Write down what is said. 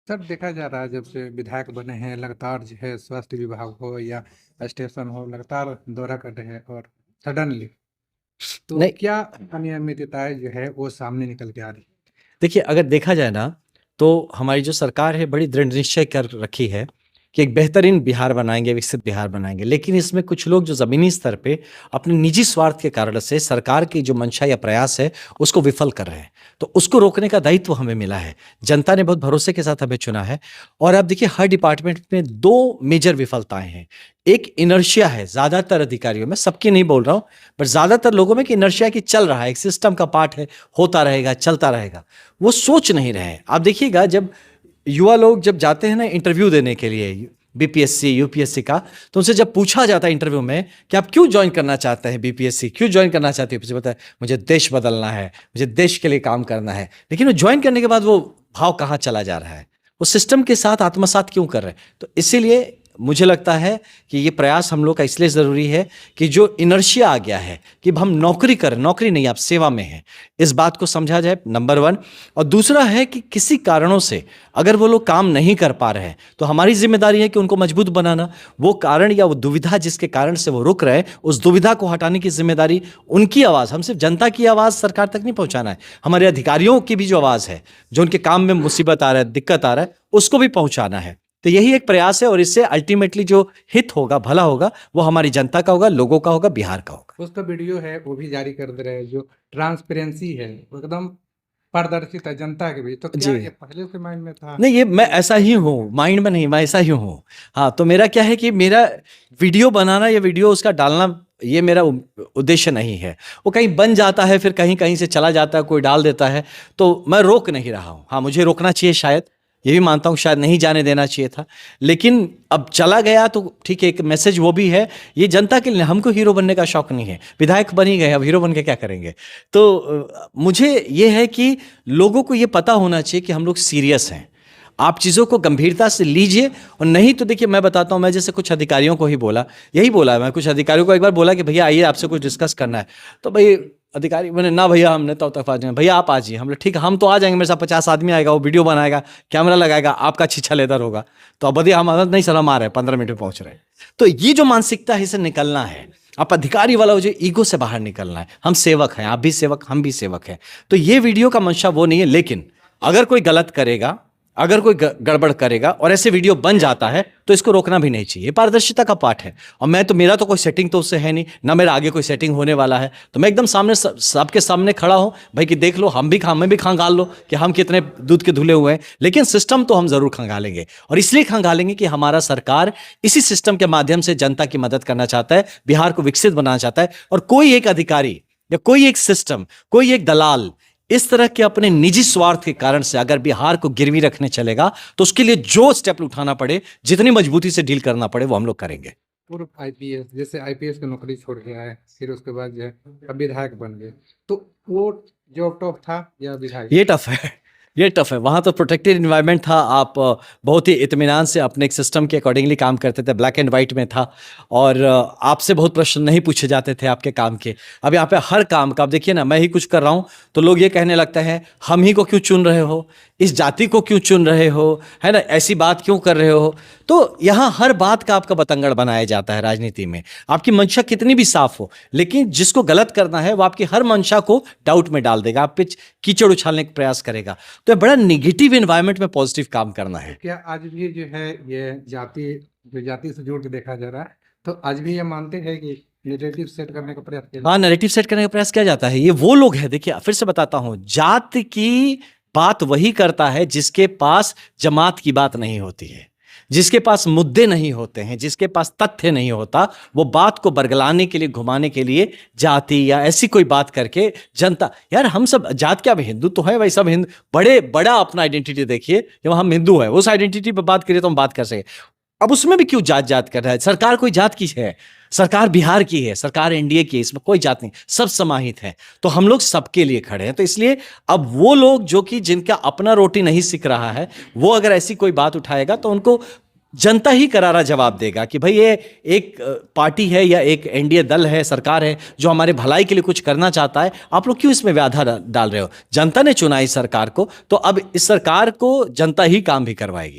Sir देखा जा रहा है जब से विधायक बने हैं लगातार जो है स्वास्थ्य विभाग हो या स्टेशन हो लगातार दौरा कर रहे हैं और सडनली तो नहीं, क्या अनियमितताएं जो है वो सामने निकल के आ रही देखिए अगर देखा जाए ना, तो हमारी जो सरकार है बड़ी दृढ़ निश्चय कर रखी है कि एक बेहतरीन बिहार बनाएँगे, विकसित बिहार बनाएँगे। लेकिन इसमें कुछ लोग जो ज़मीनी स्तर पे अपने निजी स्वार्थ के कारण से सरकार की जो मंशा या प्रयास है, उसको विफल कर रहे हैं। तो उसको रोकने का दायित्व हमें मिला है। जनता ने बहुत भरोसे के साथ हमें चुना है और अब देखिए हर डिपार्टमेंट में 2 मेजर विफलताएँ हैं। एक इनर्शिया है ज़्यादातर अधिकारियों में, सबकी नहीं बोल रहा हूँ, बट ज़्यादातर लोगों में कि इनर्शिया कि चल रहा है, एक सिस्टम का पार्ट है, होता रहेगा, चलता रहेगा। वो सोच नहीं रहे हैं। आप देखिएगा जब युवा लोग जब जाते हैं ना इंटरव्यू देने के लिए बीपीएससी, यूपीएससी का, तो उनसे जब पूछा जाता है इंटरव्यू में कि आप क्यों जॉइन करना चाहते हैं बीपीएससी, क्यों जॉइन करना चाहते हो? यूपीएससी बताए मुझे देश बदलना है, मुझे देश के लिए काम करना है। लेकिन वो जॉइन करने के बाद वो भाव कहाँ चला जा रहा है? वो सिस्टम के साथ आत्मसात क्यों कर रहे हैं? तो इसीलिए मुझे लगता है कि ये प्रयास हम लोग का इसलिए ज़रूरी है कि जो इनर्शिया आ गया है कि अब हम नौकरी करें, नौकरी नहीं आप सेवा में हैं, इस बात को समझा जाए नंबर 1। और दूसरा है कि किसी कारणों से अगर वो लोग काम नहीं कर पा रहे हैं तो हमारी जिम्मेदारी है कि उनको मजबूत बनाना। वो कारण या वो दुविधा जिसके कारण से वो रुक रहे हैं, उस दुविधा को हटाने की जिम्मेदारी उनकी आवाज़, हम सिर्फ जनता की आवाज़ सरकार तक नहीं पहुंचाना है, हमारे अधिकारियों की भी जो आवाज़ है, जो उनके काम में मुसीबत आ रहा है, दिक्कत आ रहा है, उसको भी पहुंचाना है। तो यही एक प्रयास है और इससे अल्टीमेटली जो हित होगा, भला होगा, वो हमारी जनता का होगा, लोगों का होगा, बिहार का होगा। उसका वीडियो है वो भी जारी कर दे रहे हैं जो ट्रांसपेरेंसी है वो एकदम पारदर्शिता जनता के बीच तो क्या जी। ये पहले से माइंड में था नहीं, ये मैं कि ऐसा ही हूँ, माइंड में नहीं, मैं ऐसा ही हूँ। हाँ, तो मेरा क्या है कि मेरा वीडियो बनाना या वीडियो उसका डालना, ये मेरा उद्देश्य नहीं है। वो कहीं बन जाता है, फिर कहीं-कहीं से चला जाता है, कोई डाल देता है, तो मैं रोक नहीं रहा हूँ। हाँ, मुझे रोकना चाहिए शायद, ये भी मानता हूँ शायद नहीं जाने देना चाहिए था। लेकिन अब चला गया तो ठीक है, एक मैसेज वो भी है, ये जनता के लिए, हमको हीरो बनने का शौक नहीं है। विधायक बन ही गए, अब हीरो बन के क्या करेंगे? तो मुझे ये है कि लोगों को ये पता होना चाहिए कि हम लोग सीरियस हैं। आप चीज़ों को गंभीरता से लीजिए और नहीं तो देखिए मैं बताता हूँ, मैं जैसे कुछ अधिकारियों को ही बोला, यही बोला, मैं कुछ अधिकारियों को एक बार बोला कि भैया आइए आपसे कुछ डिस्कस करना है। तो भाई अधिकारी मैंने ना भैया हमने तो तक आ जाए, भैया आप आ जाइए। हम लोग ठीक है, हम तो आ जाएंगे, मेरे साथ 50 आदमी आएगा, वो वीडियो बनाएगा, कैमरा लगाएगा, आपका छिछा लेदर होगा। तो अब भैया हम नहीं सर हम आ रहे हैं, 15 मिनट में पहुंच रहे हैं। तो ये जो मानसिकता है इसे निकलना है। आप अधिकारी वाला हो जो ईगो से बाहर निकलना है। हम सेवक हैं, आप भी सेवक, हम भी सेवक हैं। तो ये वीडियो का मंशा वो नहीं है, लेकिन अगर कोई गलत करेगा, अगर कोई गड़बड़ करेगा और ऐसे वीडियो बन जाता है तो इसको रोकना भी नहीं चाहिए। पारदर्शिता का पाठ है और मैं तो, मेरा तो कोई सेटिंग तो उससे है नहीं, ना मेरा आगे कोई सेटिंग होने वाला है। तो मैं एकदम सामने सबके सामने खड़ा हूं भाई कि देख लो, हमें भी खंगाल लो कि हम कितने दूध के धुले हुए हैं। लेकिन सिस्टम तो हम जरूर खंगालेंगे और इसलिए खंगालेंगे कि हमारा सरकार इसी सिस्टम के माध्यम से जनता की मदद करना चाहता है, बिहार को विकसित बनाना चाहता है। और कोई एक अधिकारी या कोई एक सिस्टम, कोई एक दलाल इस तरह के अपने निजी स्वार्थ के कारण से अगर बिहार को गिरवी रखने चलेगा तो उसके लिए जो स्टेप उठाना पड़े, जितनी मजबूती से डील करना पड़े, वो हम लोग करेंगे। पूर्व आईपीएस जैसे आईपीएस की नौकरी छोड़ के आए फिर उसके बाद जो है अब विधायक बन गए तो वो जॉब टॉप था या विधायक ये टफ है, ये टफ है। वहाँ तो प्रोटेक्टेड इन्वायरमेंट था, आप बहुत ही इत्मीनान से अपने एक सिस्टम के अकॉर्डिंगली काम करते थे, ब्लैक एंड वाइट में था और आपसे बहुत प्रश्न नहीं पूछे जाते थे आपके काम के। अब यहाँ पे हर काम का, आप देखिए ना, मैं ही कुछ कर रहा हूँ तो लोग ये कहने लगते हैं हम ही को क्यों चुन रहे हो, इस जाति को क्यों चुन रहे हो, है ना, ऐसी बात क्यों कर रहे हो। तो यहाँ हर बात का आपका बतंगड़ बनाया जाता है राजनीति में। आपकी मंशा कितनी भी साफ हो, लेकिन जिसको गलत करना है वो आपकी हर मंशा को डाउट में डाल देगा, आप पे कीचड़ उछालने का प्रयास करेगा। तो बड़ा निगेटिव एनवायरनमेंट में पॉजिटिव काम करना है। क्या आज भी जो है ये जाति से जोड़ के देखा जा रहा है तो आज भी ये मानते हैं कि नेगेटिव सेट करने का प्रयास किया हाँ, नैरेटिव सेट करने का प्रयास किया जाता है। ये वो लोग हैं, देखिए फिर से बताता हूं, जात की बात वही करता है जिसके पास जमात की बात नहीं होती है, जिसके पास मुद्दे नहीं होते हैं, जिसके पास तथ्य नहीं होता। वो बात को बरगलाने के लिए, घुमाने के लिए जाति या ऐसी कोई बात करके जनता, यार हम सब जात क्या, हिंदू तो है भाई, सब हिंदू, बड़े बड़ा अपना आइडेंटिटी देखिए, जब हम हिंदू है उस आइडेंटिटी पर बात करिए तो हम बात कर सके। अब उसमें भी क्यों जात जात कर रहा है? सरकार कोई जात की है? सरकार बिहार की है, सरकार एनडीए की है, इसमें कोई जात नहीं, सब समाहित है। तो हम लोग सबके लिए खड़े हैं। तो इसलिए अब वो लोग जो कि जिनका अपना रोटी नहीं सिक रहा है, वो अगर ऐसी कोई बात उठाएगा तो उनको जनता ही करारा जवाब देगा कि भाई ये एक पार्टी है या एक एनडीए दल है, सरकार है जो हमारे भलाई के लिए कुछ करना चाहता है, आप लोग क्यों इसमें बाधा डाल रहे हो? जनता ने चुना इस सरकार को, तो अब इस सरकार को जनता ही काम भी करवाएगी।